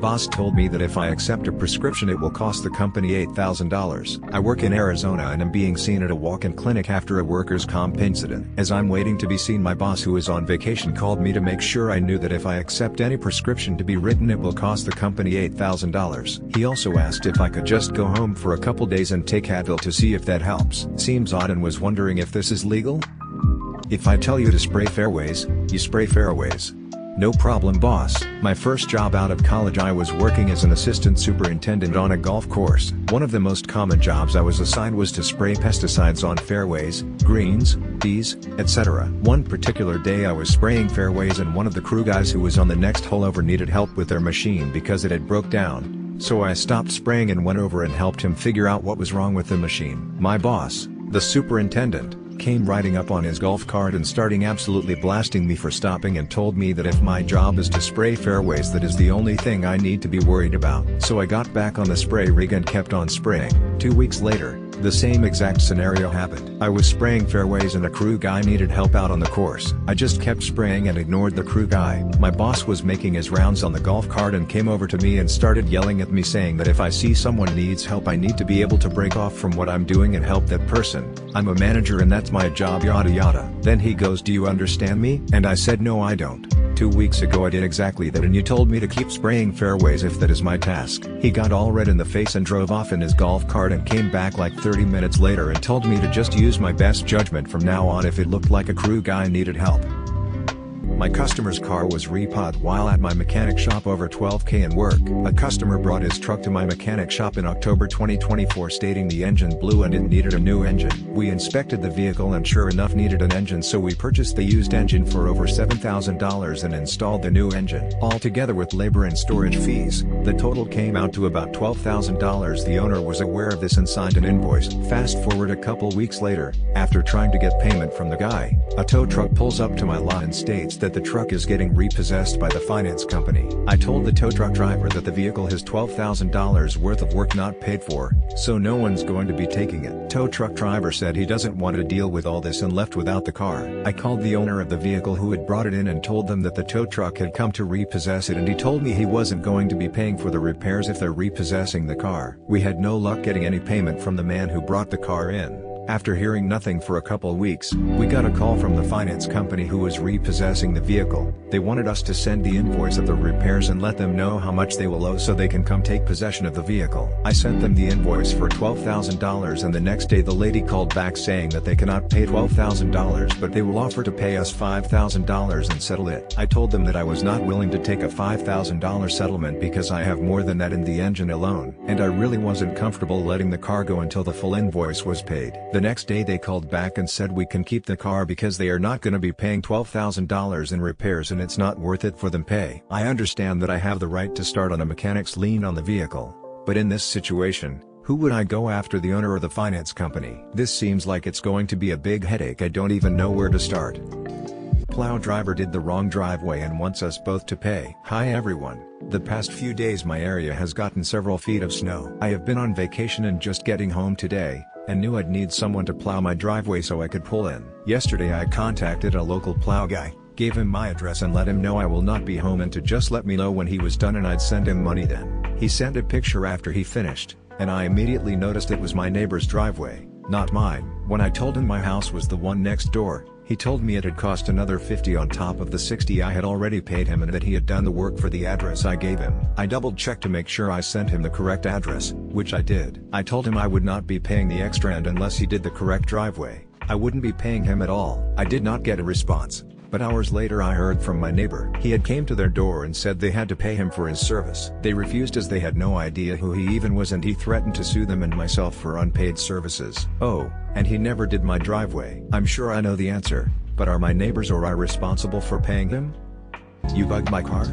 Boss told me that if I accept a prescription it will cost the company $8,000. I work in Arizona and am being seen at a walk-in clinic after a workers' comp incident. As I'm waiting to be seen, my boss, who is on vacation, called me to make sure I knew that if I accept any prescription to be written it will cost the company $8,000. He also asked if I could just go home for a couple days and take Advil to see if that helps. Seems odd, and was wondering if this is legal? If I tell you to spray fairways, you spray fairways. No problem, boss. My first job out of college, I was working as an assistant superintendent on a golf course. One of the most common jobs I was assigned was to spray pesticides on fairways, greens, tees, etc. One particular day I was spraying fairways and one of the crew guys who was on the next hole over needed help with their machine because it had broke down. So I stopped spraying and went over and helped him figure out what was wrong with the machine. My boss, the superintendent, came riding up on his golf cart and starting absolutely blasting me for stopping, and told me that if my job is to spray fairways, that is the only thing I need to be worried about. So I got back on the spray rig and kept on spraying. 2 weeks later, the same exact scenario happened. I was spraying fairways and a crew guy needed help out on the course. I just kept spraying and ignored the crew guy. My boss was making his rounds on the golf cart and came over to me and started yelling at me, saying that if I see someone needs help I need to be able to break off from what I'm doing and help that person. I'm a manager and that's my job, yada yada. Then he goes, "Do you understand me?" And I said, "No, I don't. 2 weeks ago I did exactly that and you told me to keep spraying fairways if that is my task." He got all red in the face and drove off in his golf cart and came back like 30 minutes later and told me to just use my best judgment from now on if it looked like a crew guy needed help. My customer's car was repoed while at my mechanic shop, over $12K in work. A customer brought his truck to my mechanic shop in October 2024 stating the engine blew and it needed a new engine. We inspected the vehicle and sure enough needed an engine, so we purchased the used engine for over $7,000 and installed the new engine. Altogether with labor and storage fees, the total came out to about $12,000. The owner was aware of this and signed an invoice. Fast forward a couple weeks later, after trying to get payment from the guy, a tow truck pulls up to my lot and states that the truck is getting repossessed by the finance company. I told the tow truck driver that the vehicle has $12,000 worth of work not paid for, so no one's going to be taking it. Tow truck driver said he doesn't want to deal with all this and left without the car. I called the owner of the vehicle who had brought it in and told them that the tow truck had come to repossess it, and he told me he wasn't going to be paying for the repairs if they're repossessing the car. We had no luck getting any payment from the man who brought the car in. After hearing nothing for a couple weeks, we got a call from the finance company who was repossessing the vehicle. They wanted us to send the invoice of the repairs and let them know how much they will owe so they can come take possession of the vehicle. I sent them the invoice for $12,000 and the next day the lady called back saying that they cannot pay $12,000 but they will offer to pay us $5,000 and settle it. I told them that I was not willing to take a $5,000 settlement because I have more than that in the engine alone, and I really wasn't comfortable letting the car go until the full invoice was paid. The next day they called back and said we can keep the car because they are not going to be paying $12,000 in repairs and it's not worth it for them pay. I understand that I have the right to start on a mechanic's lien on the vehicle, but in this situation, who would I go after, the owner or the finance company? This seems like it's going to be a big headache. I don't even know where to start. Plow driver did the wrong driveway and wants us both to pay. Hi everyone. The past few days my area has gotten several feet of snow. I have been on vacation and just getting home today, and knew I'd need someone to plow my driveway so I could pull in. Yesterday I contacted a local plow guy, gave him my address and let him know I will not be home and to just let me know when he was done and I'd send him money then. He sent a picture after he finished, and I immediately noticed it was my neighbor's driveway, not mine. When I told him my house was the one next door, he told me it had cost another $50 on top of the $60 I had already paid him and that he had done the work for the address I gave him. I double-checked to make sure I sent him the correct address, which I did. I told him I would not be paying the extra and unless he did the correct driveway, I wouldn't be paying him at all. I did not get a response, but hours later I heard from my neighbor. He had came to their door and said they had to pay him for his service. They refused as they had no idea who he even was and he threatened to sue them and myself for unpaid services. Oh, and he never did my driveway. I'm sure I know the answer, but are my neighbors or I responsible for paying him? You bugged my car?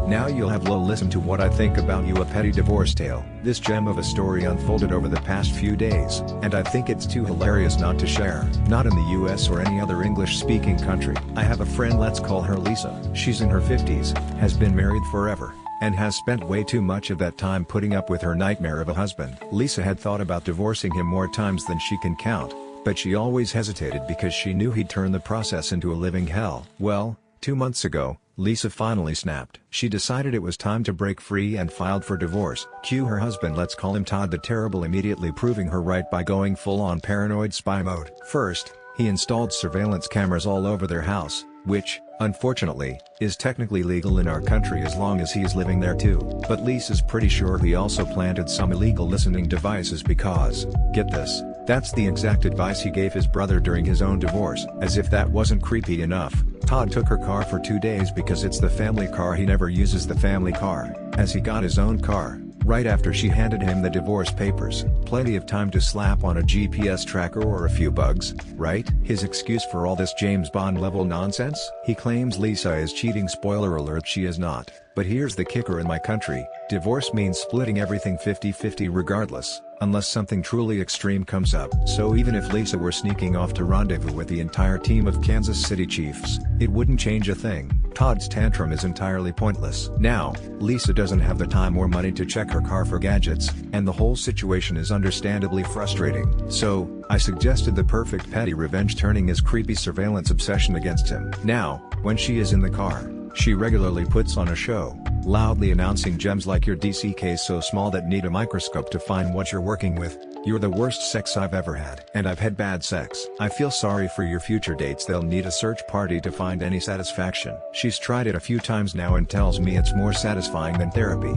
Now you'll have to listen to what I think about you, a petty divorce tale. This gem of a story unfolded over the past few days, and I think it's too hilarious not to share. Not in the US or any other English-speaking country. I have a friend, let's call her Lisa. She's in her 50s, has been married forever, and has spent way too much of that time putting up with her nightmare of a husband. Lisa had thought about divorcing him more times than she can count, but she always hesitated because she knew he'd turn the process into a living hell. Well, 2 months ago, Lisa finally snapped. She decided it was time to break free and filed for divorce. Cue her husband, let's call him Todd the Terrible, immediately proving her right by going full-on paranoid spy mode. First, he installed surveillance cameras all over their house, which, unfortunately, is technically legal in our country as long as he is living there too. But Lisa's pretty sure he also planted some illegal listening devices because, get this, that's the exact advice he gave his brother during his own divorce. As if that wasn't creepy enough, Todd took her car for 2 days because it's the family car. He never uses the family car, as he got his own car right after she handed him the divorce papers. Plenty of time to slap on a GPS tracker or a few bugs, right? His excuse for all this James Bond level nonsense? He claims Lisa is cheating. Spoiler alert, she is not. But here's the kicker: in my country, divorce means splitting everything 50-50 regardless, unless something truly extreme comes up. So even if Lisa were sneaking off to rendezvous with the entire team of Kansas City Chiefs, it wouldn't change a thing. Todd's tantrum is entirely pointless. Now, Lisa doesn't have the time or money to check her car for gadgets, and the whole situation is understandably frustrating. So, I suggested the perfect petty revenge, turning his creepy surveillance obsession against him. Now, when she is in the car, she regularly puts on a show, loudly announcing gems like your DCK is so small that need a microscope to find what you're working with. You're the worst sex I've ever had. And I've had bad sex. I feel sorry for your future dates. They'll need a search party to find any satisfaction. She's tried it a few times now and tells me it's more satisfying than therapy.